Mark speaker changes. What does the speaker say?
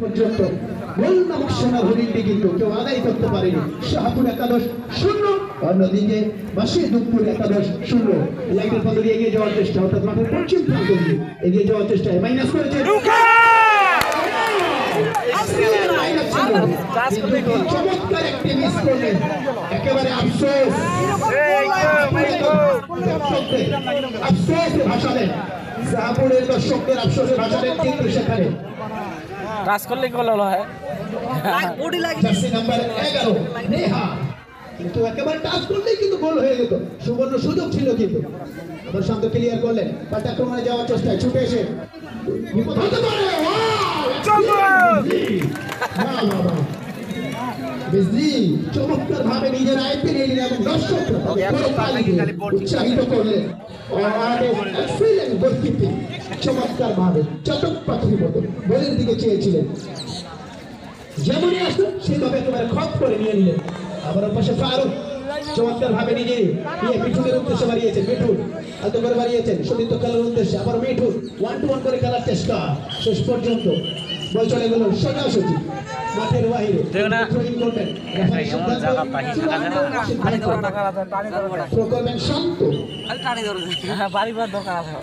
Speaker 1: পর্যন্ত গোল নামক সোনাহরিণটি কিন্তু কেউ আদায় করতে পারেনি। শাহপুর একাদশ 0, অন্যদিকে বাসিদুপুর একাদশ 0। লাইটের পদে এগিয়ে যাওয়ার চেষ্টা, অর্থাৎ মাঠের পশ্চিম প্রান্ত দিয়ে এগিয়ে যাওয়ার চেষ্টায় মাইনাস করেছে। চমৎকার একটি মিস করলেন, একেবারে আফসোস ভাষালেন, শাহপুরের দর্শকদের আফসোসে ভাষালেন, কিন্তু সেখানে
Speaker 2: টাচ করলে গোল হয়।
Speaker 1: জার্সি নাম্বার 11 নেহা কিন্তু একেবারে টাচ করলেই কিন্তু গোল হয়ে যেত। সুবর্ণ সুযোগ ছিল, কিন্তু আবার শান্ত ক্লিয়ার করলেন। বাট আক্রমণে যাওয়ার চেষ্টায় ছুটে এসে বিপদ হতে পারে। চমৎকার ভাবে নিজের আয়ত্তে নিয়ে নিলেন এবং দর্শকরা উৎসাহিত করলেন। চমৎকার ভাবে চটক পাখির মতো বলের দিকে চেয়েছিলেন, যেমনই আসতো সেইভাবে একেবারে খপ করে নিয়ে নিলেন। আবার পাশে ফারুক চমৎকার ভাবে নিজে নিয়ে মিঠুনের উদ্দেশ্যে বাড়িয়েছেন, মিঠুন এত করে বাড়িয়েছেন সতীর্থ খেলার উদ্দেশ্যে। আবার মিঠুন 1-2-1 করে খেলার চেষ্টা, শেষ পর্যন্ত বল চলে গেল সোজাসুজি মাঠের বাইরে। করবেন শান্ত,
Speaker 2: বাড়ি দরকার আছে।